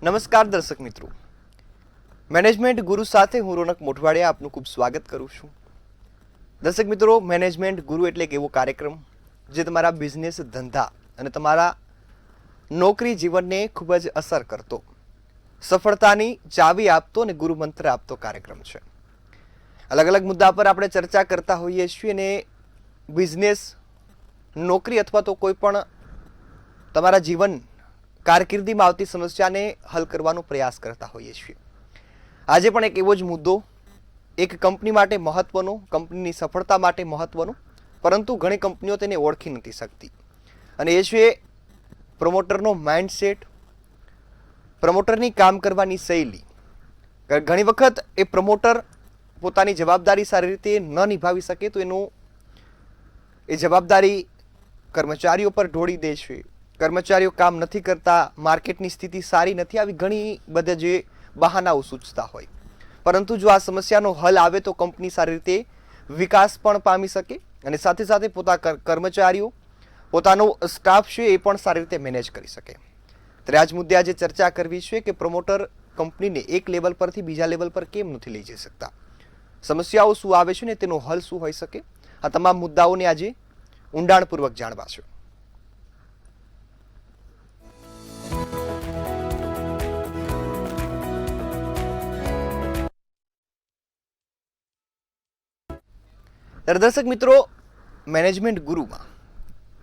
નમસ્કાર દર્શક મિત્રો, મેનેજમેન્ટ ગુરુ સાથે હું રોનક મોઢવાડિયા આપનું ખૂબ સ્વાગત કરું છું. દર્શક મિત્રો, મેનેજમેન્ટ ગુરુ એટલે એક એવો કાર્યક્રમ જે તમારા બિઝનેસ, ધંધા અને તમારા નોકરી જીવનને ખૂબ જ અસર કરતો, સફળતાની ચાવી આપતો અને ગુરુ મંત્ર આપતો કાર્યક્રમ છે. અલગ અલગ મુદ્દા પર આપણે ચર્ચા કરતા હોઈએ છીએ અને બિઝનેસ, નોકરી અથવા તો કોઈ પણ તમારા જીવન કારકિર્દીમાં આવતી સમસ્યાને હલ કરવાનો પ્રયાસ કરતા હોઈએ છીએ. આજે પણ એક એવો જ મુદ્દો, એક કંપની માટે મહત્વનો, કંપનીની સફળતા માટે મહત્વનો, પરંતુ ઘણી કંપનીઓ તેને ઓળખી નથી શકતી, અને એ છે પ્રમોટરનો માઇન્ડસેટ, પ્રમોટરની કામ કરવાની શૈલી. ઘણી વખત એ પ્રમોટર પોતાની જવાબદારી સારી રીતે ન નિભાવી શકે તો એ જવાબદારી કર્મચારીઓ પર ઢોળી દે છે. કર્મચારીઓ કામ નથી કરતા, માર્કેટની સ્થિતિ સારી નથી, આવી ઘણી બધા જે બહાનાઓ સૂચતા હોય. પરંતુ જો આ સમસ્યાનો હલ આવે તો કંપની સારી રીતે વિકાસ પણ પામી શકે અને સાથે સાથે કર્મચારીઓ, પોતાનો સ્ટાફ છે એ પણ સારી રીતે મેનેજ કરી શકે. ત્યારે આજ મુદ્દે આજે ચર્ચા કરવી છે કે પ્રમોટર કંપનીને એક લેવલ પરથી બીજા લેવલ પર કેમ નથી લઈ જઈ શકતા, સમસ્યાઓ શું આવે છે ને તેનો હલ શું હોઈ શકે. આ તમામ મુદ્દાઓને આજે ઊંડાણપૂર્વક જાણવા છે. દર્શક મિત્રો, મેનેજમેન્ટ ગુરુમાં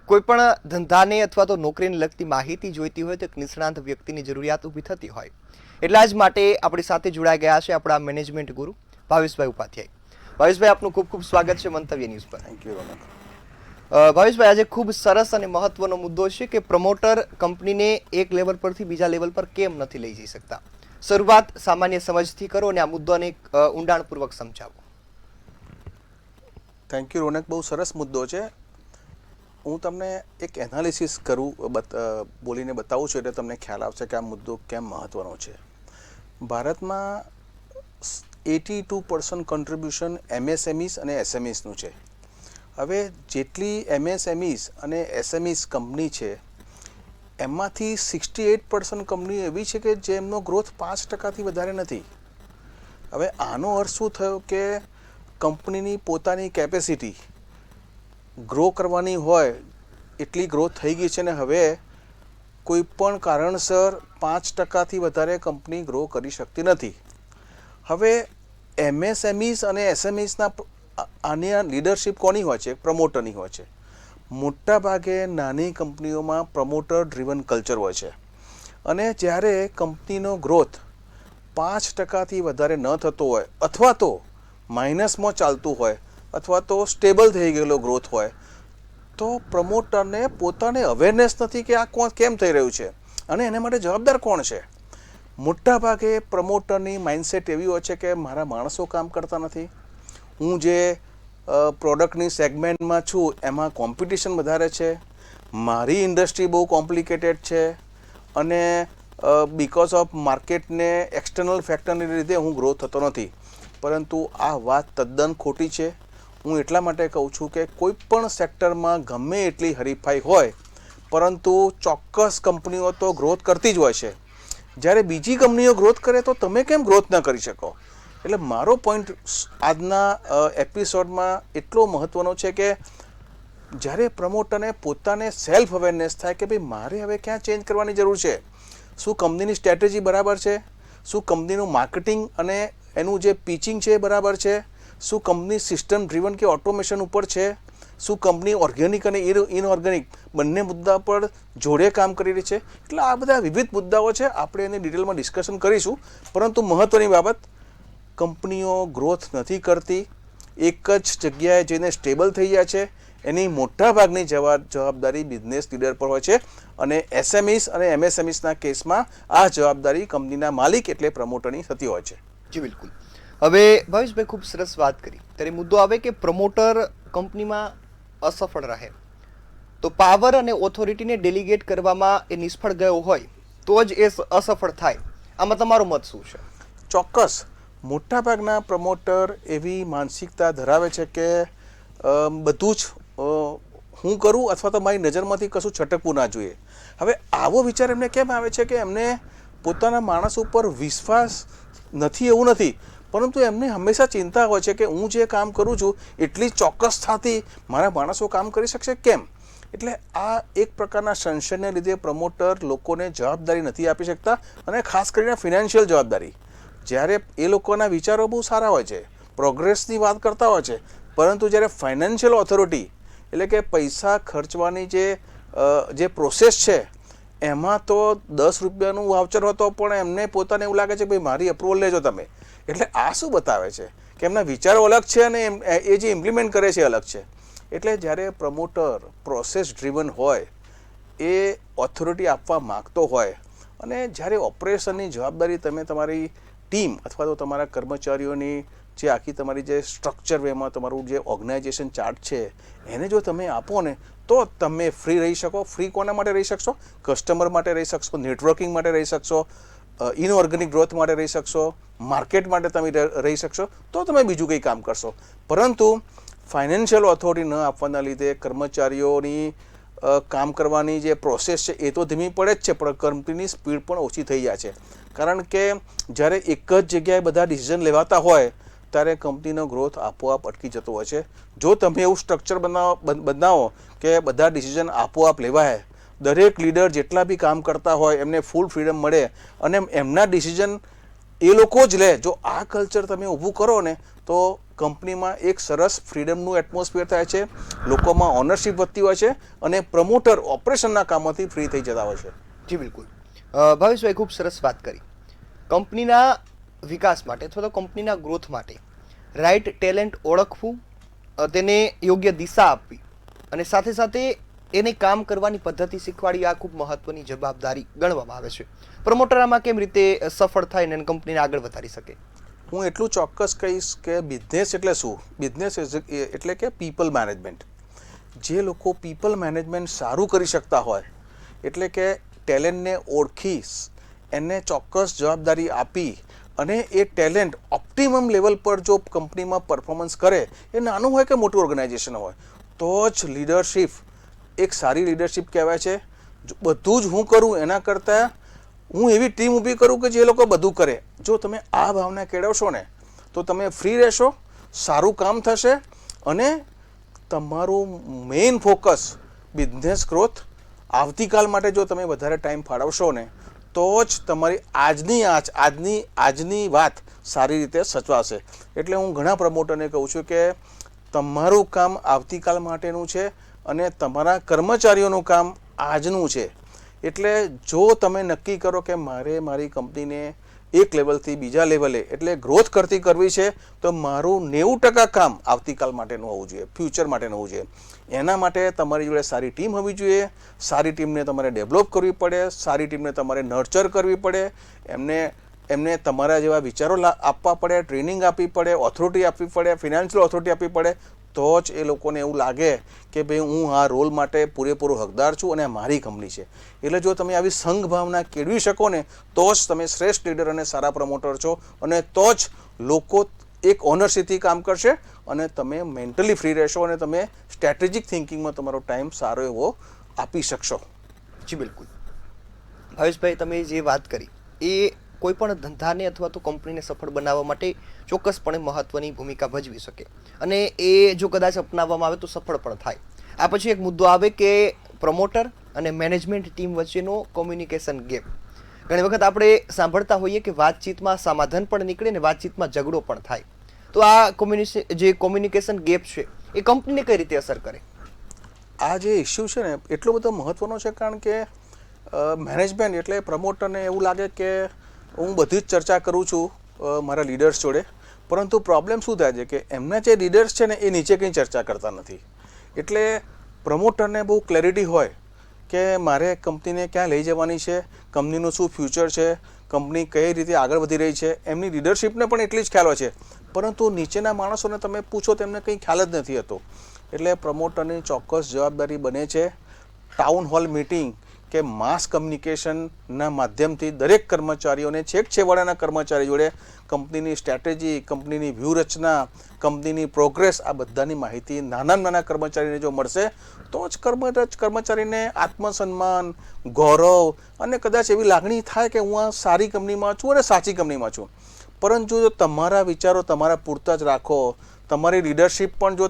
કોઈ પણ ધંધાને અથવા તો નોકરીને લગતી માહિતી જોઈતી હોય તો એક નિષ્ણાંત વ્યક્તિની જરૂરિયાત ઊભી થતી હોય. એટલા જ માટે આપણી સાથે જોડાઈ ગયા છે આપણા મેનેજમેન્ટ ગુરુ ભાવેશભાઈ ઉપાધ્યાય. ભાવેશભાઈ, આપનું ખૂબ ખૂબ સ્વાગત છે મંતવ્ય ન્યૂઝ પર. Thank you. ભાવેશભાઈ, આજે ખૂબ સરસ અને મહત્વનો મુદ્દો છે કે પ્રમોટર કંપનીને એક લેવલ પરથી બીજા લેવલ પર કેમ નથી લઈ જઈ શકતા. શરૂઆત સામાન્ય સમજથી કરો અને આ મુદ્દાને ઊંડાણપૂર્વક સમજાવો. થેન્ક યુ રોનક, બહુ સરસ મુદ્દો છે. હું તમને એક એનાલિસિસ બોલીને બતાવું છું એટલે તમને ખ્યાલ આવશે કે આ મુદ્દો કેમ મહત્વનો છે. ભારતમાં 82% કન્ટ્રીબ્યુશન એમએસએમઈસ અને એસએમઈસનું છે. હવે જેટલી એમએસએમઈસ અને એસએમઈસ કંપની છે એમાંથી 68% કંપની એવી છે કે જેમનો ગ્રોથ 5%થી વધારે નથી. હવે આનો અર્થ શું થયો કે કંપનીની પોતાની કેપેસિટી ગ્રો કરવાની હોય એટલી ગ્રોથ થઈ ગઈ છે ને હવે કોઈ પણ કારણસર 5%થી વધારે કંપની ગ્રો કરી શકતી નથી. હવે એમએસએમઈસ અને એસએમઈસના આની લીડરશિપ કોની હોય છે? પ્રમોટરની હોય છે. મોટા ભાગે નાની કંપનીઓમાં પ્રમોટર ડ્રીવન કલ્ચર હોય છે, અને જ્યારે કંપનીનો ગ્રોથ 5%થી વધારે ન થતો હોય અથવા તો માઇનસમાં ચાલતું હોય અથવા તો સ્ટેબલ થઈ ગયેલો ગ્રોથ હોય તો પ્રમોટરને પોતાને અવેરનેસ નથી કે આ કેમ થઈ રહ્યું છે અને એને માટે જવાબદાર કોણ છે. મોટા ભાગે પ્રમોટરની માઇન્ડસેટ એવી હોય છે કે મારા માણસો કામ કરતા નથી, હું જે પ્રોડક્ટની સેગમેન્ટમાં છું એમાં કોમ્પિટિશન વધારે છે, મારી ઇન્ડસ્ટ્રી બહુ કોમ્પ્લિકેટેડ છે અને બિકોઝ ઓફ માર્કેટને એક્સટર્નલ ફેક્ટરની લીધે હું ગ્રો થતો નથી. પરંતુ આ વાત તદ્દન ખોટી છે. હું એટલા માટે કહું છું કે કોઈ પણ સેક્ટરમાં ગમે એટલી હરીફાઈ હોય પરંતુ ચોક્કસ કંપનીઓ તો ગ્રોથ કરતી જ હોય છે. જ્યારે બીજી કંપનીઓ ગ્રોથ કરે તો તમે કેમ ગ્રોથ ન કરી શકો? એટલે મારો પોઈન્ટ આજના એપિસોડમાં એટલો મહત્ત્વનો છે કે જ્યારે પ્રમોટરને પોતાને સેલ્ફ અવેરનેસ થાય કે ભાઈ મારે હવે ક્યાં ચેન્જ કરવાની જરૂર છે. શું કંપનીની સ્ટ્રેટેજી બરાબર છે? શું કંપનીનું માર્કેટિંગ અને એનું જે પિચિંગ છે એ બરાબર છે? શું કંપની સિસ્ટમ ડ્રીવન કે ઓટોમેશન ઉપર છે? શું કંપની ઓર્ગેનિક અને ઇનઓર્ગેનિક બંને મુદ્દા પર જોડે કામ કરી રહી છે? એટલે આ બધા વિવિધ મુદ્દાઓ છે, આપણે એની ડિટેલમાં ડિસ્કશન કરીશું. પરંતુ મહત્ત્વની બાબત, કંપનીઓ ગ્રોથ નથી કરતી, એક જ જગ્યાએ જઈને સ્ટેબલ થઈ જાય છે. એની મોટાભાગની જવાબદારી બિઝનેસ લીડર પર હોય છે અને એસએમઈસ અને એમએસએમઈસના કેસમાં આ જવાબદારી કંપનીના માલિક એટલે પ્રમોટરની થતી હોય છે. જી બિલકુલ. હવે ભાવેશભાઈ, ખૂબ સરસ વાત કરી. ત્યારે મુદ્દો આવે કે પ્રમોટર કંપનીમાં અસફળ રહે તો પાવર અને ઓથોરિટીને ડેલિગેટ કરવામાં એ નિષ્ફળ ગયો હોય તો જ એ અસફળ થાય. આમાં તમારો મત શું છે? ચોક્કસ મોટાભાગના પ્રમોટર એવી માનસિકતા ધરાવે છે કે બધું જ હું કરું અથવા તો મારી નજરમાંથી કશું છટકવું ના જોઈએ. હવે આવો વિચાર એમને કેમ આવે છે કે એમને પોતાના માણસ ઉપર વિશ્વાસ નથી એવું નથી, પરંતુ એમને હંમેશા ચિંતા હોય છે કે હું જે કામ કરું છું એટલી ચોક્કસતાથી મારા માણસો કામ કરી શકશે કેમ. એટલે આ એક પ્રકારના સંશયને લીધે પ્રમોટર લોકોને જવાબદારી નથી આપી શકતા, અને ખાસ કરીને ફિનાન્શિયલ જવાબદારી. જ્યારે એ લોકોના વિચારો બહુ સારા હોય છે, પ્રોગ્રેસની વાત કરતા હોય છે, પરંતુ જ્યારે ફાઇનાન્શિયલ ઓથોરિટી એટલે કે પૈસા ખર્ચવાની જે પ્રોસેસ છે એમાં તો 10 રૂપિયાનું વાઉચર હતો પણ એમને પોતાને એવું લાગે છે કે ભાઈ મારી અપ્રુવલ લેજો તમે. એટલે આ શું બતાવે છે કે એમના વિચારો અલગ છે અને એ જે ઇમ્પ્લિમેન્ટ કરે છે અલગ છે. એટલે જ્યારે પ્રમોટર પ્રોસેસ ડ્રીવન હોય, એ ઓથોરિટી આપવા માગતો હોય, અને જ્યારે ઓપરેશનની જવાબદારી તમે તમારી ટીમ અથવા તો તમારા કર્મચારીઓની જે આખી તમારી જે સ્ટ્રક્ચર વેમાં તમારું જે ઓર્ગેનાઇઝેશન ચાર્ટ છે એને જો તમે આપો ને, તો તમે ફ્રી રહી શકો. ફ્રી કોના માટે રહી શકશો? કસ્ટમર માટે રહી શકશો, નેટવર્કિંગ માટે રહી શકશો, ઇનઓર્ગેનિક ગ્રોથ માટે રહી શકશો, માર્કેટ માટે તમે રહી શકશો, તો તમે બીજું કંઈ કામ કરશો. પરંતુ ફાઇનાન્શિયલ ઓથોરિટી ન આપવાના લીધે કર્મચારીઓની કામ કરવાની જે પ્રોસેસ છે એ તો ધીમી પડે જ છે, પણ કંપનીની સ્પીડ પણ ઓછી થઈ જાય છે. કારણ કે જ્યારે એક જ જગ્યાએ બધા ડિસિઝન લેવાતા હોય ત્યારે કંપનીનો ગ્રોથ આપોઆપ અટકી જતો હોય છે. જો તમે એવું સ્ટ્રક્ચર બનાવો કે બધા ડિસિઝન આપોઆપ લેવાય, દરેક લીડર જેટલા બી કામ કરતા હોય એમને ફૂલ ફ્રીડમ મળે અને એમના ડિસિઝન એ લોકો જ લે, જો આ કલ્ચર તમે ઊભું કરો ને, તો કંપનીમાં એક સરસ ફ્રીડમનું એટમોસ્ફિયર થાય છે, લોકોમાં ઓનરશિપ વધતી હોય છે, અને પ્રમોટર ઓપરેશનના કામોથી ફ્રી થઈ જતા હોય છે. જી બિલકુલ. ભાવેશભાઈ ખૂબ સરસ વાત કરી. કંપનીના વિકાસ માટે અથવા તો કંપનીના ગ્રોથ માટે રાઇટ ટેલેન્ટ ઓળખવું, તેને યોગ્ય દિશા આપવી અને સાથે સાથે એને કામ કરવાની પદ્ધતિ શીખવાડી, આ ખૂબ મહત્વની જવાબદારી ગણવામાં આવે છે. પ્રમોટર આમાં કેમ રીતે સફળ થાય અને કંપનીને આગળ વધારી શકે? હું એટલું ચોક્કસ કહીશ કે બિઝનેસ એટલે શું? બિઝનેસ એટલે કે પીપલ મેનેજમેન્ટ. જે લોકો પીપલ મેનેજમેન્ટ સારું કરી શકતા હોય, એટલે કે ટેલેન્ટને ઓળખી, એને ચોક્કસ જવાબદારી આપી અને એ ટેલેન્ટ ઓપ્ટિમમ લેવલ પર જો કંપનીમાં પરફોર્મન્સ કરે, એ નાનું હોય કે મોટું ઓર્ગેનાઇઝેશન હોય, તો જ લીડરશિપ એક સારી લીડરશિપ કહેવાય છે. બધું જ હું કરું એના કરતાં હું એવી ટીમ ઊભી કરું કે જે લોકો બધું કરે. જો તમે આ ભાવના કેળવશો ને, તો તમે ફ્રી રહેશો, સારું કામ થશે, અને તમારું મેઇન ફોકસ બિઝનેસ ગ્રોથ, આવતીકાલ માટે જો તમે વધારે ટાઈમ ફાળવશો ને, તો જ તમારી આજની વાત સારી રીતે સચવાશે. એટલે હું ઘણા પ્રમોટરને કહું છું કે તમારું કામ આવતીકાલ માટેનું છે અને તમારા કર્મચારીઓનું કામ આજનું છે. એટલે જો તમે નક્કી કરો કે મારે મારી કંપનીને એક લેવલથી બીજા લેવલે એટલે ગ્રોથ કરવી છે, તો મારું 90% કામ આવતીકાલ માટેનું હોવું જોઈએ, ફ્યુચર માટેનું હોવું જોઈએ. એના માટે તમારી જોડે સારી ટીમ હોવી જોઈએ. સારી ટીમને તમારે ડેવલપ કરવી પડે, સારી ટીમને તમારે નર્ચર કરવી પડે, એમને તમારા જેવા વિચારો આપવા પડે, ટ્રેનિંગ આપવી પડે, ઓથોરિટી આપવી પડે, ફિનાન્શિયલ ઓથોરિટી આપવી પડે, તો જ એ લોકોને એવું લાગે કે ભાઈ હું આ રોલ માટે પૂરેપૂરો હકદાર છું અને આ મારી કંપની છે. એટલે જો તમે આવી સંઘ ભાવના કેળવી શકો ને, તો જ તમે શ્રેષ્ઠ લીડર અને સારા પ્રમોટર છો, અને તો જ લોકો એક ઓનરશિપથી કામ કરશે અને તમે મેન્ટલી ફ્રી રહેશો અને તમે સ્ટ્રેટેજિક થિંકિંગમાં તમારો ટાઈમ સારો એવો આપી શકશો. જી બિલકુલ. ભાવેશભાઈ, તમે જે વાત કરી એ કોઈ પણ ધંધાને અથવા તો કંપનીને સફળ બનાવવા માટે ચોક્કસપણે મહત્વની ભૂમિકા ભજવી શકે, અને એ જો કદાચ અપનાવવામાં આવે તો સફળ પણ થાય. આ પછી એક મુદ્દો આવે કે પ્રમોટર અને મેનેજમેન્ટ ટીમ વચ્ચેનો કોમ્યુનિકેશન ગેપ. ઘણી વખત આપણે સાંભળતા હોઈએ કે વાતચીતમાં સમાધાન પણ નીકળે ને વાતચીતમાં ઝઘડો પણ થાય. તો આ જે કોમ્યુનિકેશન ગેપ છે એ કંપનીને કઈ રીતે અસર કરે? આ જે ઇસ્યુ છે ને એટલો બધો મહત્વનો છે, કારણ કે મેનેજમેન્ટ એટલે પ્રમોટરને એવું લાગે કે હું બધી જ ચર્ચા કરું છું મારા લીડર્સ જોડે, પરંતુ પ્રોબ્લેમ શું થાય છે કે એમના જે લીડર્સ છે ને એ નીચે કંઈ ચર્ચા કરતા નથી. એટલે પ્રમોટરને બહુ ક્લેરિટી હોય કે મારે કંપનીને ક્યાં લઈ જવાની છે, કંપનીનું શું ફ્યુચર છે, કંપની કઈ રીતે આગળ વધી રહી છે, એમની લીડરશિપને પણ એટલી જ ખ્યાલ હોય છે, પરંતુ નીચેના માણસોને તમે પૂછો તેમને કંઈ ખ્યાલ જ નથી હોતો. એટલે પ્રમોટરની ચોક્કસ જવાબદારી બને છે ટાઉન હોલ મિટિંગ કે માસ કમ્યુનિકેશનના માધ્યમથી દરેક કર્મચારીઓને છેક છેવાડાના કર્મચારી જોડે કંપનીની સ્ટ્રેટેજી, કંપનીની વ્યૂહરચના, કંપનીની પ્રોગ્રેસ, આ બધાની માહિતી નાના કર્મચારીને જો મળશે તો જ કર્મચારીને આત્મસન્માન, ગૌરવ અને કદાચ એવી લાગણી થાય કે હું આ સારી કંપનીમાં છું અને સાચી કંપનીમાં છું. પરંતુ જો તમારા વિચારો તમારા પૂરતા જ રાખો, તમારી લીડરશિપ પણ જો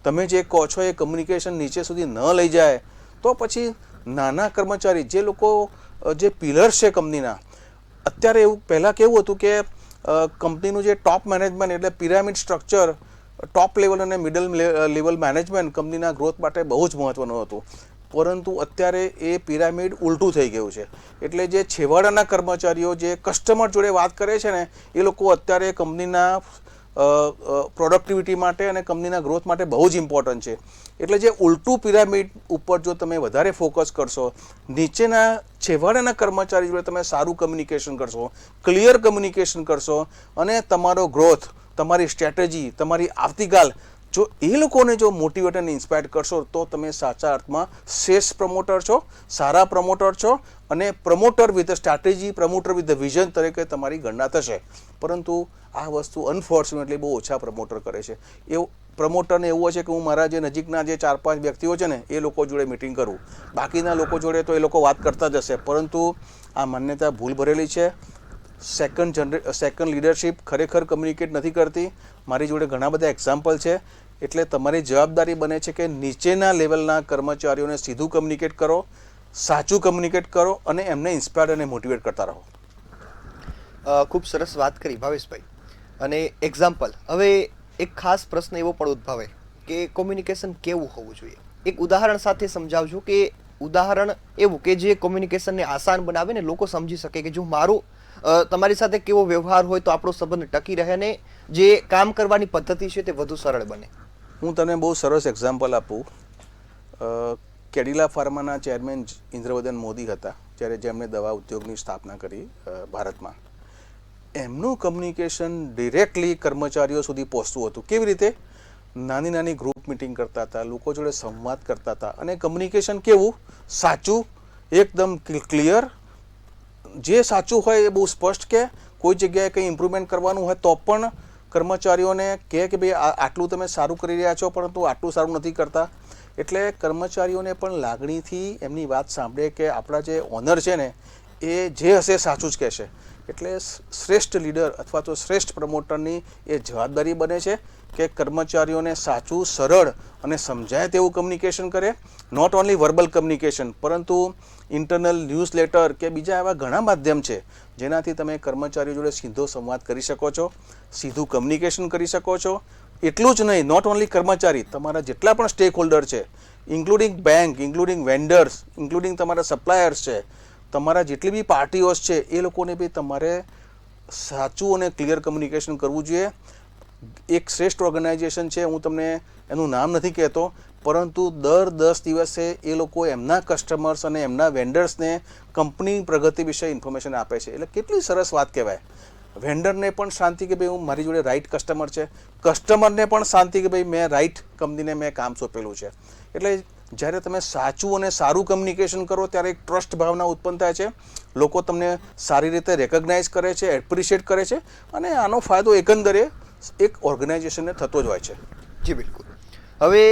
તમે જે કહો છો એ કમ્યુનિકેશન નીચે સુધી ન લઈ જાય, તો પછી નાના કર્મચારી જે લોકો જે પિલર્સ છે કંપનીના, અત્યારે એવું પહેલાં કેવું હતું કે કંપનીનું જે ટોપ મેનેજમેન્ટ એટલે પિરામિડ સ્ટ્રક્ચર, ટોપ લેવલ અને મિડલ લેવલ મેનેજમેન્ટ કંપનીના ગ્રોથ માટે બહુ જ મહત્ત્વનું હતું. પરંતુ અત્યારે એ પિરામિડ ઉલટું થઈ ગયું છે. એટલે જે છેવાડાના કર્મચારીઓ જે કસ્ટમર જોડે વાત કરે છે ને, એ લોકો અત્યારે કંપનીના પ્રોડક્ટિવિટી માટે અને કંપનીના ગ્રોથ માટે બહુ જ ઇમ્પોર્ટન્ટ છે. એટલે જે ઉલટું પિરામિડ ઉપર જો તમે વધારે ફોકસ કરશો, નીચેના છેવાડાના કર્મચારી જોડે તમે સારું કમ્યુનિકેશન કરશો, ક્લિયર કમ્યુનિકેશન કરશો અને તમારો ગ્રોથ, તમારી સ્ટ્રેટેજી, તમારી આવતીકાલ જો એ લોકોને જો મોટિવેટ અને ઇન્સ્પાયર કરશો તો તમે સાચા અર્થમાં શ્રેષ્ઠ પ્રમોટર છો, સારા પ્રમોટર છો અને promoter with strategy, promoter with vision તરીકે તમારી ગણના થશે. પરંતુ આ વસ્તુ અનફોર્ચ્યુનેટલી બહુ ઓછા પ્રમોટર કરે છે. એવું પ્રમોટરને એવું છે કે હું મારા જે નજીકના જે 4-5 વ્યક્તિઓ છે ને એ લોકો જોડે મિટિંગ કરું, બાકીના લોકો જોડે તો એ લોકો વાત કરતા જ હશે. પરંતુ આ માન્યતા ભૂલ ભરેલી છે. સેકન્ડ લીડરશિપ ખરેખર કમ્યુનિકેટ નથી કરતી. મારી જોડે ઘણા બધા એક્ઝામ્પલ છે. એટલે તમારી જવાબદારી બને છે કે નીચેના લેવલના કર્મચારીઓને સીધું કમ્યુનિકેટ કરો, સાચું કમ્યુનિકેટ કરો અને એમને ઇન્સ્પાયર અને મોટિવેટ કરતા રહો. ખૂબ સરસ વાત કરી ભાવેશભાઈ. અને એક્ઝામ્પલ, હવે એક ખાસ પ્રશ્ન એવો પણ ઉદ્ભવે કે કોમ્યુનિકેશન કેવું હોવું જોઈએ. એક ઉદાહરણ સાથે સમજાવજો કે ઉદાહરણ એવું કે જે કોમ્યુનિકેશનને આસાન બનાવે ને લોકો સમજી શકે કે જો મારું તમારી સાથે કેવો વ્યવહાર હોય તો આપણો સંબંધ ટકી રહે ને જે કામ કરવાની પદ્ધતિ છે તે વધુ સરળ બને. હું તમને બહુ સરસ એક્ઝામ્પલ આપું. કેડિલા ફાર્માના ચેરમેન ઇન્દ્રવદન મોદી હતા, જેમણે દવા ઉદ્યોગની સ્થાપના કરી ભારતમાં. એમનું કમ્યુનિકેશન ડિરેક્ટલી કર્મચારીઓ સુધી પહોંચતું હતું. કેવી રીતે? નાની ગ્રુપ મિટિંગ કરતા હતા, લોકો જોડે સંવાદ કરતા હતા અને કમ્યુનિકેશન કેવું? સાચું, એકદમ ક્લિયર. જે સાચું હોય એ બહુ સ્પષ્ટ કે કોઈ જગ્યાએ કંઈ ઇમ્પ્રુવમેન્ટ કરવાનું હોય તો પણ કર્મચારીઓને કહે કે ભાઈ આટલું તમે સારું કરી રહ્યા છો પરંતુ આટલું સારું નથી કરતા. એટલે કર્મચારીઓને પણ લાગણીથી એમની વાત સાંભળે કે આપણા જે ઓનર છે ને એ જે હશે સાચું જ કહેશે. એટલે શ્રેષ્ઠ લીડર અથવા તો શ્રેષ્ઠ પ્રમોટરની એ જવાબદારી બને છે કે કર્મચારીઓને સાચું, સરળ અને સમજાય તેવું કમ્યુનિકેશન કરે. નોટ ઓનલી વર્બલ કમ્યુનિકેશન, પરંતુ ઇન્ટરનલ ન્યૂઝ લેટર કે બીજા એવા ઘણા માધ્યમ છે જેનાથી તમે કર્મચારીઓ જોડે સીધો સંવાદ કરી શકો છો, સીધું કમ્યુનિકેશન કરી શકો છો. એટલું જ નહીં, નોટ ઓનલી કર્મચારી, તમારા જેટલા પણ સ્ટેક હોલ્ડર છે, including bank, including vendors, including તમારા સપ્લાયર્સ છે, તમારા જેટલી બી પાર્ટીઓ છે એ લોકોને બી તમારે સાચું અને ક્લિયર કમ્યુનિકેશન કરવું જોઈએ. એક શ્રેષ્ઠ ઓર્ગેનાઇઝેશન છે, હું તમને એનું નામ નથી કહેતો, પરંતુ દર 10 દિવસે એ લોકો એમના કસ્ટમર્સ અને એમના વેન્ડર્સને કંપની પ્રગતિ વિશે ઇન્ફોર્મેશન આપે છે. એટલે કેટલી સરસ વાત કહેવાય. વેન્ડરને પણ શાંતિ કે ભાઈ હું મારી જોડે રાઇટ કસ્ટમર છે, કસ્ટમરને પણ શાંતિ કે ભાઈ મેં રાઇટ કંપનીને મેં કામ સોંપેલું છે. એટલે જ્યારે તમે સાચું અને સારું કમ્યુનિકેશન કરો ત્યારે એક ટ્રસ્ટ ભાવના ઉત્પન્ન થાય છે. લોકો તમને સારી રીતે રેકગ્નાઇઝ કરે છે, એપ્રિશિએટ કરે છે અને આનો ફાયદો એકંદરે એક ઓર્ગેનાઇઝેશનને થતો જ હોય છે. જી બિલકુલ. હવે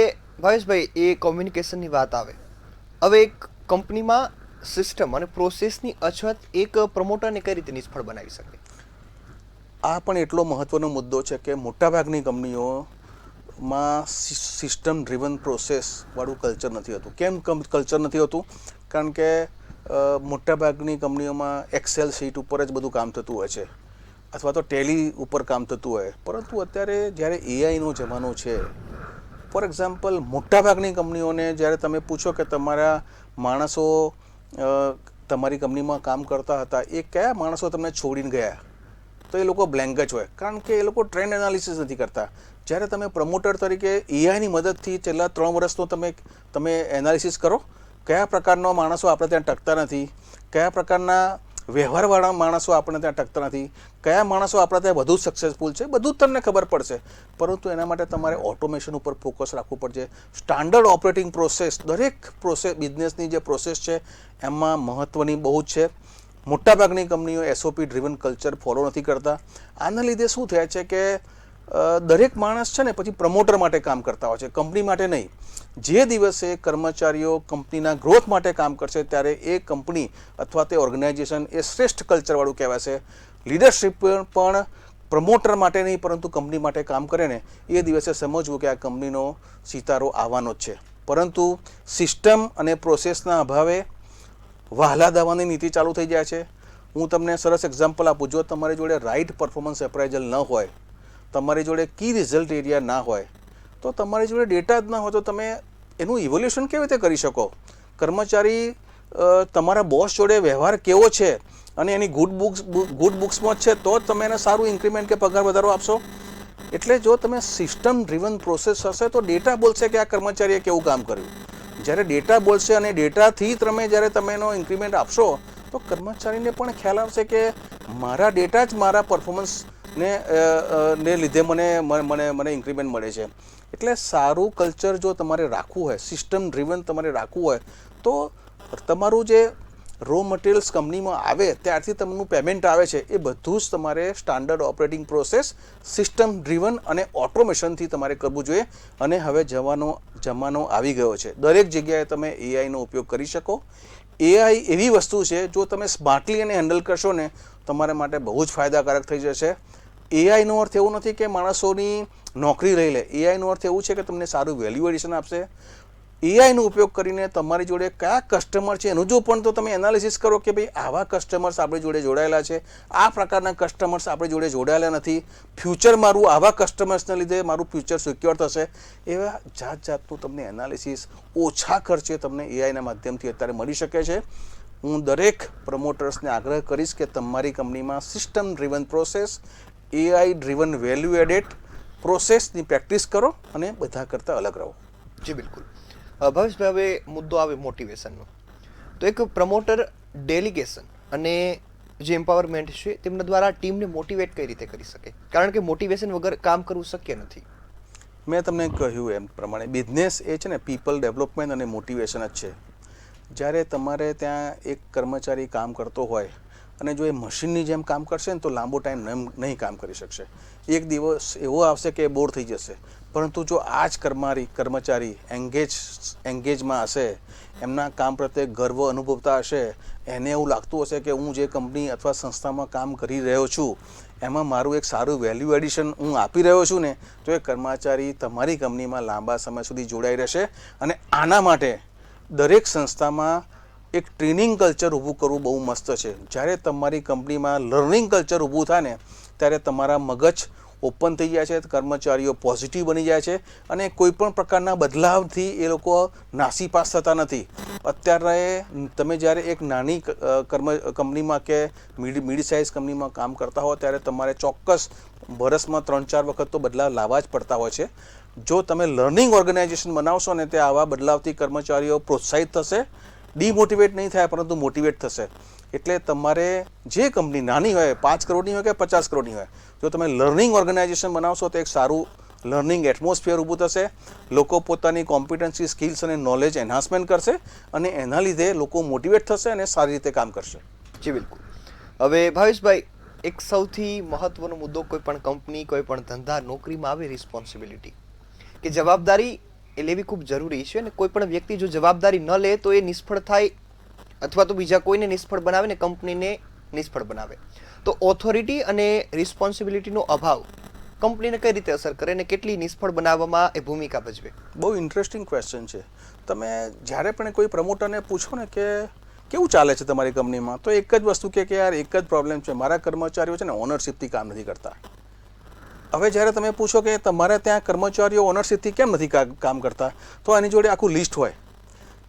ભાવેશભાઈ, એ કોમ્યુનિકેશનની વાત આવે, હવે એક કંપનીમાં સિસ્ટમ અને પ્રોસેસની અછત એક પ્રમોટરને કઈ રીતે નિષ્ફળ બનાવી શકે? આ પણ એટલો મહત્ત્વનો મુદ્દો છે કે મોટાભાગની કંપનીઓમાં સિસ્ટમ ડ્રીવન પ્રોસેસવાળું કલ્ચર નથી હોતું. કેમ કલ્ચર નથી હોતું? કારણ કે મોટાભાગની કંપનીઓમાં એક્સેલ શીટ ઉપર જ બધું કામ થતું હોય છે અથવા તો ટેલી ઉપર કામ થતું હોય. પરંતુ અત્યારે જ્યારે એઆઈનો જમાનો છે, ફોર એક્ઝામ્પલ મોટાભાગની કંપનીઓને જ્યારે તમે પૂછો કે તમારા માણસો તમારી કંપનીમાં કામ કરતા હતા એ કયા માણસો તમને છોડીને ગયા, તો એ લોકો બ્લેન્ક જ હોય. કારણ કે એ લોકો ટ્રેન્ડ એનાલિસિસ નથી કરતા. જ્યારે તમે પ્રમોટર તરીકે એઆઈની મદદથી છેલ્લા 3 વર્ષનો તમે એનાલિસિસ કરો, કયા પ્રકારના માણસો આપણે ત્યાં ટકતા નથી, કયા પ્રકારના વ્યવહારવાળા માણસો આપણે ત્યાં ટકતા નથી, કયા માણસો આપણા ત્યાં વધુ સક્સેસફુલ છે, બધું જ તમને ખબર પડશે. પરંતુ એના માટે તમારે ઓટોમેશન ઉપર ફોકસ રાખવું પડશે. સ્ટાન્ડર્ડ ઓપરેટિંગ પ્રોસેસ, દરેક પ્રોસેસ, બિઝનેસની જે પ્રોસેસ છે એમાં મહત્ત્વની બહુ જ છે. મોટાભાગની કંપનીઓ એસઓપી ડ્રીવન કલ્ચર ફોલો નથી કરતા. આના લીધે શું થાય છે કે દરેક માણસ છે ને પછી પ્રમોટર માટે કામ કરતા હોય છે, કંપની માટે નહીં. જે દિવસે કર્મચારીઓ કંપનીના ગ્રોથ માટે કામ કરશે ત્યારે એ કંપની અથવા તે ઓર્ગેનાઇઝેશન એ શ્રેષ્ઠ કલ્ચરવાળું કહેવાશે. લીડરશિપ પણ પ્રમોટર માટે નહીં પરંતુ કંપની માટે કામ કરે ને એ દિવસે સમજવું કે આ કંપનીનો સિતારો આવવાનો જ છે. પરંતુ સિસ્ટમ અને પ્રોસેસના અભાવે વહાલા દાવાની નીતિ ચાલુ થઈ જાય છે. હું તમને સરસ એક્ઝામ્પલ આપું. જો તમારી જોડે રાઇટ પરફોર્મન્સ એપ્રાઇઝલ ન હોય, તમારી જોડે કી રિઝલ્ટ એરિયા ના હોય, તો તમારી જોડે ડેટા જ ના હોય તો તમે એનું ઇવોલ્યુશન કેવી રીતે કરી શકો? કર્મચારી તમારા બોસ જોડે વ્યવહાર કેવો છે અને એની ગુડ બુક્સમાં જ છે તો જ તમે એને સારું ઇન્ક્રીમેન્ટ કે પગાર વધારો આપશો. એટલે જો તમે સિસ્ટમ ડ્રીવન પ્રોસેસ હશે તો ડેટા બોલશે કે આ કર્મચારીએ કેવું કામ કર્યું. જ્યારે ડેટા બોલશે અને ડેટાથી જ્યારે તમે એનો ઇન્ક્રીમેન્ટ આપશો તો કર્મચારીને પણ ખ્યાલ આવશે કે મારા ડેટા જ મારા પરફોર્મન્સને લીધે મને ઇન્ક્રીમેન્ટ મળે છે. એટલે સારું કલ્ચર જો તમારે રાખવું હોય, સિસ્ટમ ડ્રીવન તમારે રાખવું હોય તો તમારું જે રો મટીરિયલ્સ કંપનીમાં આવે ત્યારથી તમને પેમેન્ટ આવે છે એ બધું જ તમારે standard operating process, system driven અને ઓટોમેશનથી તમારે કરવું જોઈએ. અને હવે જમાનો આવી ગયો છે, દરેક જગ્યાએ તમે એઆઈનો ઉપયોગ કરી શકો. એઆઈ એવી વસ્તુ છે જો તમે સ્માર્ટલી એને હેન્ડલ કરશો ને તમારા માટે બહુ જ ફાયદાકારક થઈ જશે. એઆઈનો અર્થ એવું નથી કે માણસોની નોકરી લઈ લે. એઆઈનો અર્થ એવું છે કે તમને સારું વેલ્યુ એડિશન આપશે. એઆઈનો ઉપયોગ કરીને તમારી જોડે કયા કસ્ટમર છે એનું જો પણ તો તમે એનાલિસિસ કરો કે ભાઈ આવા કસ્ટમર્સ આપણી જોડે જોડાયેલા છે, આ પ્રકારના કસ્ટમર્સ આપણી જોડે જોડાયેલા નથી, ફ્યુચર મારું આવા કસ્ટમર્સને લીધે મારું ફ્યુચર સિક્યોર થશે. એવા જાતનું તમને એનાલિસિસ ઓછા ખર્ચે તમને એઆઈના માધ્યમથી અત્યારે મળી શકે છે. હું દરેક પ્રમોટર્સને આગ્રહ કરીશ કે તમારી કંપનીમાં system driven process, AI driven value added પ્રોસેસની પ્રેક્ટિસ કરો અને બધા કરતાં અલગ રહો. જી બિલકુલ. ભવેશભાઈ, હવે મુદ્દો આવે મોટિવેશનનો. તો એક પ્રમોટર ડેલિગેશન અને જે એમ્પાવરમેન્ટ છે તેમના દ્વારા ટીમને મોટિવેટ કઈ રીતે કરી શકે? કારણ કે મોટિવેશન વગર કામ કરવું શક્ય નથી. મેં તમને કહ્યું એમ પ્રમાણે બિઝનેસ એ છે ને પીપલ ડેવલપમેન્ટ અને મોટિવેશન જ છે. જ્યારે તમારે ત્યાં એક કર્મચારી કામ કરતો હોય અને જો એ મશીનની જેમ કામ કરશે ને તો લાંબો ટાઈમ નહીં કામ કરી શકશે. એક દિવસ એવો આવશે કે બોર થઈ જશે. પરંતુ જો આ જ કર્મચારી એન્ગેજમાં હશે, એમના કામ પ્રત્યે ગર્વ અનુભવતા હશે, એને એવું લાગતું હશે કે હું જે કંપની અથવા સંસ્થામાં કામ કરી રહ્યો છું એમાં મારું એક સારું વેલ્યુ એડિશન હું આપી રહ્યો છું ને, તો એ કર્મચારી તમારી કંપનીમાં લાંબા સમય સુધી જોડાઈ રહેશે. અને આના માટે દરેક સંસ્થામાં એક ટ્રેનિંગ કલ્ચર ઊભું કરવું બહુ મસ્ત છે. જ્યારે તમારી કંપનીમાં લર્નિંગ કલ્ચર ઊભું થાય ને ત્યારે તમારા મગજ ઓપન થઈ જાય છે, કર્મચારીઓ પોઝિટિવ બની જાય છે અને કોઈ પણ પ્રકારના બદલાવથી એ લોકો નાસીપાસ થતા નથી. અત્યારે તમે જ્યારે એક નાની કંપનીમાં કે મિડ સાઇઝ કંપનીમાં કામ કરતા હો ત્યારે તમારે ચોક્કસ વર્ષમાં 3-4 વખત તો બદલાવ લાવવા જ પડતા હોય છે. જો તમે લર્નિંગ ઓર્ગેનાઇઝેશન બનાવશો ને તે આવા બદલાવથી કર્મચારીઓ પ્રોત્સાહિત થશે, ડિમોટિવેટ નહીં થાય પરંતુ મોટિવેટ થશે. એટલે તમારે જે કંપની નાની હોય, 5 કરોડની હોય કે 50 કરોડની હોય, જો તમે લર્નિંગ ઓર્ગેનાઇઝેશન બનાવશો તો એક સારું લર્નિંગ એટમોસ્ફિયર ઊભું થશે. લોકો પોતાની કોમ્પિટન્સી, સ્કિલ્સ અને નોલેજ એન્હાન્સમેન્ટ કરશે અને એના લીધે લોકો મોટિવેટ થશે અને સારી રીતે કામ કરશે. જી બિલકુલ. હવે ભાવેશભાઈ, એક સૌથી મહત્વનો મુદ્દો કોઈ પણ કંપની, કોઈ પણ ધંધા, નોકરીમાં આવે રિસ્પોન્સિબિલિટી, કે જવાબદારી એ લેવી ખૂબ જરૂરી છે. અને કોઈ પણ વ્યક્તિ જો જવાબદારી ન લે તો એ નિષ્ફળ થાય અથવા તો બીજા કોઈને નિષ્ફળ બનાવે ને કંપનીને નિષ્ફળ બનાવે. તો ઓથોરિટી અને રિસ્પોન્સિબિલિટીનો અભાવ કંપનીને કઈ રીતે અસર કરે અને કેટલી નિષ્ફળ બનાવવામાં એ ભૂમિકા ભજવે? બહુ ઇન્ટરેસ્ટિંગ ક્વેશ્ચન છે. તમે જ્યારે પણ કોઈ પ્રમોટરને પૂછો ને કે કેવું ચાલે છે તમારી કંપનીમાં, તો એક જ વસ્તુ કે યાર એક જ પ્રોબ્લેમ છે, મારા કર્મચારીઓ છે ને ઓનરશિપથી કામ નથી કરતા. હવે જ્યારે તમે પૂછો કે તમારે ત્યાં કર્મચારીઓ ઓનરશિપથી કેમ નથી કામ કરતા, તો એની જોડે આખું લિસ્ટ હોય.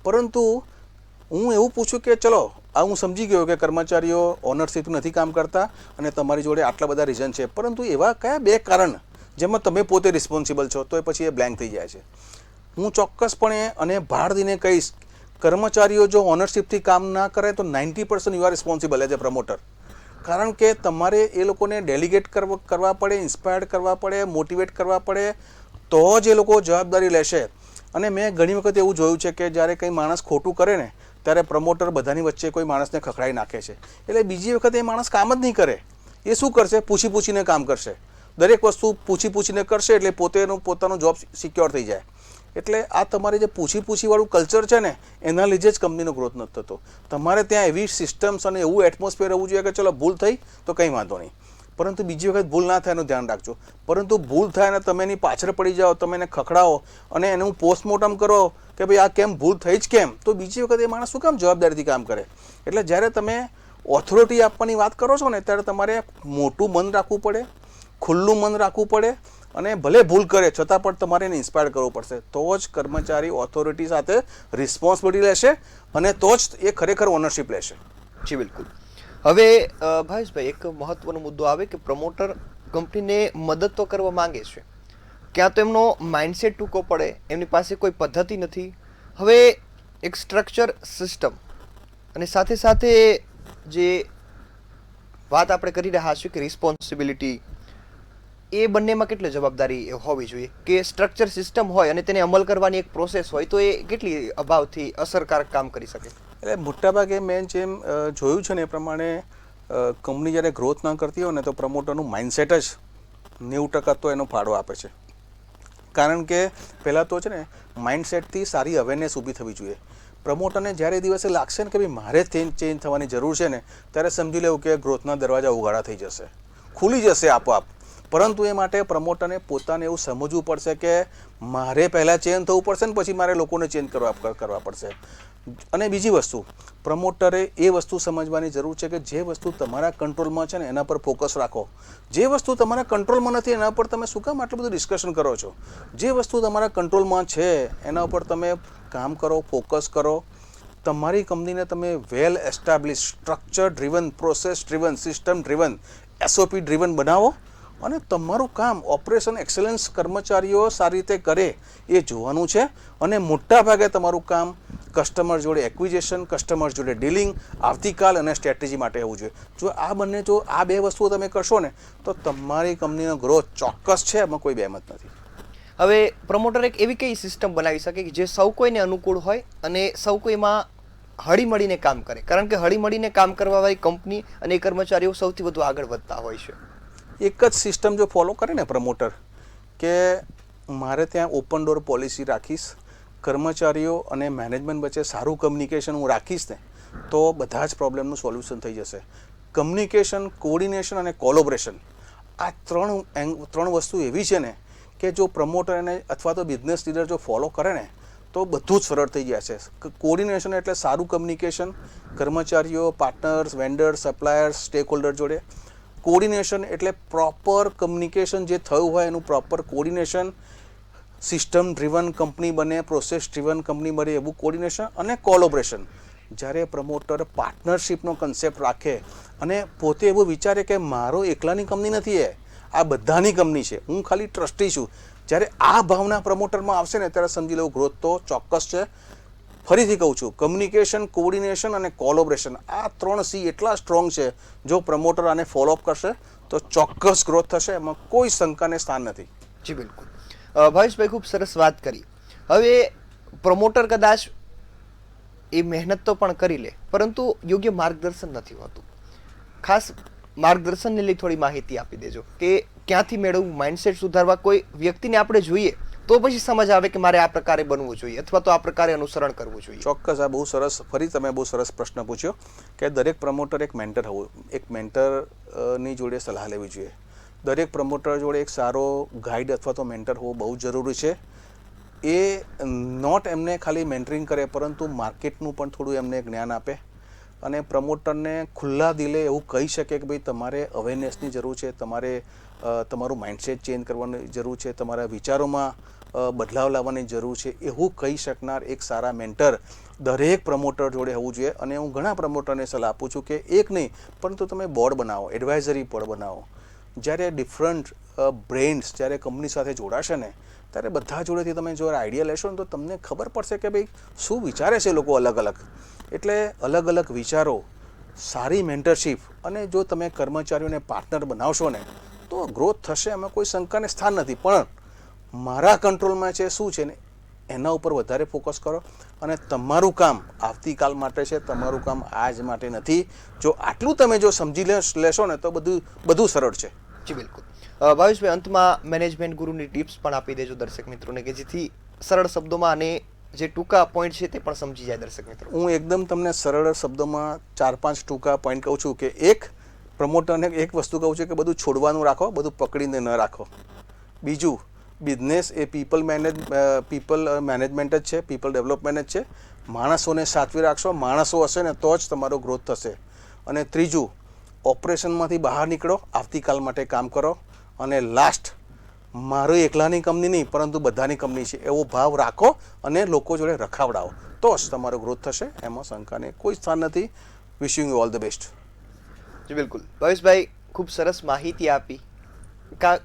પરંતુ હું એવું પૂછું કે ચલો આ હું સમજી ગયો કે કર્મચારીઓ ઓનરશિપ નથી કામ કરતા અને તમારી જોડે આટલા બધા રીઝન છે, પરંતુ એવા કયા 2 કારણ જેમાં તમે પોતે રિસ્પોન્સિબલ છો, તો એ પછી એ બ્લેન્ક થઈ જાય છે. હું ચોક્કસપણે અને ભાર દઈને કહીશ કર્મચારીઓ જો ઓનરશિપથી કામ ના કરે તો 90% you are responsible as a promoter. કારણ કે તમારે એ લોકોને ડેલિગેટ કરવા પડે, ઇન્સ્પાયર્ડ કરવા પડે, મોટિવેટ કરવા પડે, તો જ એ લોકો જવાબદારી લેશે. અને મેં ઘણી વખત એવું જોયું છે કે જ્યારે કંઈ માણસ ખોટું કરે ને ત્યારે પ્રમોટર બધાની વચ્ચે કોઈ માણસને ખખડાઈ નાખે છે. એટલે બીજી વખત એ માણસ કામ જ નહીં કરે. એ શું કરશે? પૂછીને કામ કરશે. દરેક વસ્તુ પૂછીને કરશે એટલે પોતાનું જોબ સિક્યોર થઈ જાય. એટલે આ તમારે જે પૂછીવાળું કલ્ચર છે ને એના લીધે જ કંપનીનો ગ્રોથ નથી થતો. તમારે ત્યાં એવી સિસ્ટમ્સ અને એવું એટમોસ્ફિયર હોવું જોઈએ કે ચલો ભૂલ થઈ તો કંઈ વાંધો નહીં, પરંતુ બીજી વખત ભૂલ ના થાય એનું ધ્યાન રાખજો. પરંતુ ભૂલ થાય અને તમે એની પાછળ પડી જાઓ, તમે એને ખખડાવો અને એનું પોસ્ટમોર્ટમ કરો કે ભાઈ આ કેમ ભૂલ થઈ જ કેમ, તો બીજી વખત એ માણસ શું કામ જવાબદારીથી કામ કરે. એટલે જ્યારે તમે ઓથોરિટી આપવાની વાત કરો છો ને ત્યારે તમારે મોટું મન રાખવું પડે, ખુલ્લું મન રાખવું પડે, અને ભલે ભૂલ કરે છતાં પણ તમારે એને ઇન્સ્પાયર કરવું પડશે. તો જ કર્મચારી ઓથોરિટી સાથે રિસ્પોન્સિબિલિટી લેશે અને તો જ એ ખરેખર ઓનરશિપ લેશે. જી બિલકુલ. હવે ભાવેશભાઈ, એક મહત્વનો મુદ્દો આવે કે પ્રમોટર કંપનીને મદદ તો કરવા માંગે છે, ક્યાં તો એમનો માઇન્ડસેટ ટૂંકો પડે, એમની પાસે કોઈ પદ્ધતિ નથી. હવે એક સ્ટ્રક્ચર, સિસ્ટમ અને સાથે સાથે જે વાત આપણે કરી રહ્યા છીએ કે રિસ્પોન્સિબિલિટી, એ બંનેમાં કેટલી જવાબદારી હોવી જોઈએ કે સ્ટ્રક્ચર સિસ્ટમ હોય અને તેને અમલ કરવાની એક પ્રોસેસ હોય તો એ કેટલી અભાવથી અસરકારક કામ કરી શકે? એટલે મોટાભાગે મેં જેમ જોયું છે ને એ પ્રમાણે કંપની જ્યારે ગ્રોથ ના કરતી હોય ને તો પ્રમોટરનું માઇન્ડસેટ જ 90% તો એનો ફાળો આપે છે. કારણ કે પહેલાં તો છે ને માઇન્ડસેટથી સારી અવેરનેસ ઊભી થવી જોઈએ. પ્રમોટરને જ્યારે દિવસે લાગશે ને કે ભાઈ મારે ચેન્જ થવાની જરૂર છે ને ત્યારે સમજી લેવું કે ગ્રોથના દરવાજા ઉઘાડા થઈ જશે, ખુલી જશે આપોઆપ. પરંતુ એ માટે પ્રમોટરને પોતાને એવું સમજવું પડશે કે મારે પહેલાં ચેન્જ થવું પડશે ને પછી મારે લોકોને ચેન્જ કરવા પડશે. અને બીજી વસ્તુ, પ્રમોટરે એ વસ્તુ સમજવાની જરૂર છે કે જે વસ્તુ તમારા કંટ્રોલમાં છે ને એના પર ફોકસ રાખો. જે વસ્તુ તમારા કંટ્રોલમાં નથી એના પર તમે શું કામ આટલું બધું ડિસ્કશન કરો છો? જે વસ્તુ તમારા કંટ્રોલમાં છે એના ઉપર તમે કામ કરો, ફોકસ કરો. તમારી કંપનીને તમે well establish, structure driven, process driven, system driven, SOP driven બનાવો અને તમારું કામ ઓપરેશન એક્સેલન્સ કર્મચારીઓ સારી રીતે કરે એ જોવાનું છે. અને મોટા ભાગે તમારું કામ કસ્ટમર જોડે એક્વિઝિશન, કસ્ટમર જોડે ડીલિંગ, આવતીકાલ અને સ્ટ્રેટેજી માટે હોવું જોઈએ. જો આ બે વસ્તુઓ તમે કરશો ને તો તમારી કંપનીનો ગ્રોથ ચોક્કસ છે, એમાં કોઈ બેમત નથી. હવે પ્રમોટર એક એવી કઈ સિસ્ટમ બનાવી શકે કે જે સૌ કોઈને અનુકૂળ હોય અને સૌ કોઈમાં હળીમળીને કામ કરે? કારણ કે હળીમળીને કામ કરવાવાળી કંપની અને કર્મચારીઓ સૌથી વધુ આગળ વધતા હોય છે. એક જ સિસ્ટમ જો ફોલો કરે ને પ્રમોટર કે મારે ત્યાં ઓપન ડોર પોલિસી રાખીશ, કર્મચારીઓ અને મેનેજમેન્ટ વચ્ચે સારું કમ્યુનિકેશન હું રાખીશ ને તો બધા જ પ્રોબ્લેમનું સોલ્યુશન થઈ જશે. કમ્યુનિકેશન, કોર્ડિનેશન અને કોલોબરેશન, આ ત્રણ વસ્તુ એવી છે ને કે જો પ્રમોટર એને અથવા તો બિઝનેસ લીડર જો ફોલો કરે ને તો બધું જ સરળ થઈ જશે. કોર્ડિનેશન એટલે સારું કમ્યુનિકેશન કર્મચારીઓ, partners, vendors, suppliers, stack holder જોડે. કોર્ડિનેશન એટલે પ્રોપર કમ્યુનિકેશન જે થયું હોય એનું proper coordination. System driven company બને, પ્રોસેસ ડ્રીવન કંપની બને એવું કોર્ડિનેશન. અને કોલોબરેશન, જ્યારે પ્રમોટર પાર્ટનરશિપનો કન્સેપ્ટ રાખે અને પોતે એવું વિચારે કે મારો એકલાની કંપની નથી, આ બધાની કંપની છે, હું ખાલી ટ્રસ્ટી છું. જ્યારે આ ભાવના પ્રમોટરમાં આવશે ને ત્યારે સમજી લેવું ગ્રોથ તો ચોક્કસ છે. ફરીથી કહું છું, કમ્યુનિકેશન, કોર્ડિનેશન અને કોલોબરેશન, આ 3C એટલા સ્ટ્રોંગ છે. જો પ્રમોટર આને ફોલોઅપ કરશે તો ચોક્કસ ગ્રોથ થશે, એમાં કોઈ શંકાને સ્થાન નથી. જી બિલકુલ. ભાવેશભાઈ, ખૂબ સરસ વાત કરી. હવે પ્રમોટર કદાચ એ મહેનત તો પણ કરી લે પરંતુ યોગ્ય માર્ગદર્શન નથી હોતું. ખાસ માર્ગદર્શનને લઈ થોડી માહિતી આપી દેજો કે ક્યાંથી મેળવવું, માઇન્ડસેટ સુધારવા. કોઈ વ્યક્તિને આપણે જોઈએ તો પછી સમજ આવે કે મારે આ પ્રકારે બનવું જોઈએ અથવા તો આ પ્રકારે અનુસરણ કરવું જોઈએ. ચોક્કસ. આ બહુ સરસ, ફરી તમે બહુ સરસ પ્રશ્ન પૂછ્યો કે દરેક પ્રમોટર એક મેન્ટર હોવું, એક મેન્ટરની જોડે સલાહ લેવી જોઈએ. દરેક પ્રમોટર જોડે એક સારો ગાઈડ અથવા તો મેન્ટર હોવો બહુ જરૂરી છે. એ નોટ એમને ખાલી મેન્ટરિંગ કરે પરંતુ માર્કેટનું પણ થોડું એમને જ્ઞાન આપે અને પ્રમોટરને ખુલ્લા દિલે એવું કહી શકે કે ભાઈ તમારે અવેરનેસની જરૂર છે, તમારે તમારું માઇન્ડસેટ ચેન્જ કરવાની જરૂર છે, તમારા વિચારોમાં બદલાવ લાવવાની જરૂર છે, એવું કહી શકનાર એક સારા મેન્ટર દરેક પ્રમોટર જોડે હોવું જોઈએ. અને હું ઘણા પ્રમોટરને સલાહ આપું છું કે એક નહીં પરંતુ તમે બોર્ડ બનાવો, એડવાઇઝરી બોર્ડ બનાવો. જ્યારે ડિફરન્ટ બ્રેન્ડ્સ જ્યારે કંપની સાથે જોડાશે ને ત્યારે બધા જોડેથી તમે જો આઈડિયા લેશો ને તો તમને ખબર પડશે કે ભાઈ શું વિચારે છે લોકો અલગ અલગ. એટલે અલગ અલગ વિચારો, સારી મેન્ટરશીપ અને જો તમે કર્મચારીઓને પાર્ટનર બનાવશો ને તો ગ્રોથ થશે, એમાં કોઈ શંકાને સ્થાન નથી. પણ મારા કંટ્રોલમાં છે શું છે ને એના ઉપર વધારે ફોકસ કરો અને તમારું કામ આવતીકાલ માટે છે, તમારું કામ આજ માટે નથી. જો આટલું તમે જો સમજી લેશો ને તો બધું સરળ છે. જી બિલકુલ. ભાવેશભાઈ, અંતમાં મેનેજમેન્ટ ગુરુની ટિપ્સ પણ આપી દેજો દર્શક મિત્રોને કે જેથી સરળ શબ્દોમાં અને જે ટૂંકા પોઈન્ટ છે તે પણ સમજી જાય દર્શક મિત્રો. હું એકદમ તમને સરળ શબ્દોમાં 4-5 ટૂંકા પોઈન્ટ કહું છું કે એક, પ્રમોટરને એક વસ્તુ કહું છું કે બધું છોડવાનું રાખો, બધું પકડીને ન રાખો. બીજું, બિઝનેસ એ પીપલ મેનેજમેન્ટ જ છે, પીપલ ડેવલપમેન્ટ જ છે. માણસોને સાચવી રાખશો, માણસો હશે ને તો જ તમારો ગ્રોથ થશે. અને ત્રીજું, ઓપરેશનમાંથી બહાર નીકળો, આવતીકાલ માટે કામ કરો. અને લાસ્ટ, મારું એકલાની કંપની નહીં પરંતુ બધાની કંપની છે એવો ભાવ રાખો અને લોકો જોડે રખાવડાવો, તો જ તમારો ગ્રોથ થશે. એમાં શંકાને કોઈ સ્થાન નથી. Wishing you all the best. જી બિલકુલ. ભાવેશભાઈ, ખૂબ સરસ માહિતી આપી.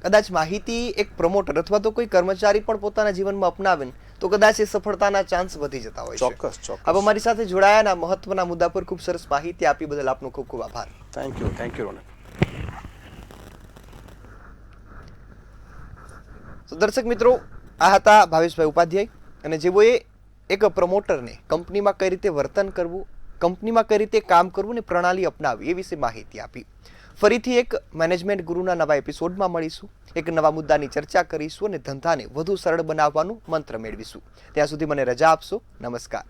કદાચ માહિતી એક પ્રમોટર અથવા તો કોઈ કર્મચારી પણ પોતાના જીવનમાં અપનાવે ને તો કદાચ એ સફળતાના ચાન્સ વધી જતા હોય છે. ચોક્કસ. આપ અમારી સાથે જોડાયા મહત્વના મુદ્દા પર ખૂબ સરસ માહિતી આપી બદલ આપનો ખૂબ ખૂબ આભાર. થેન્ક યુ રોનક. તો દર્શક મિત્રો, આ હતા ભાવેશભાઈ ઉપાધ્યાય અને જેઓએ એક પ્રમોટરને કંપનીમાં કઈ રીતે વર્તન કરવું, કંપનીમાં કઈ રીતે કામ કરવું ને પ્રણાલી અપનાવવી એ વિશે માહિતી આપી. ફરીથી એક મેનેજમેન્ટ ગુરુના નવા એપિસોડમાં મળીશું, એક નવા મુદ્દાની ચર્ચા કરીશું અને ધંધાને વધુ સરળ બનાવવાનું મંત્ર મેળવીશું. ત્યાં સુધી મને રજા આપશો. નમસ્કાર.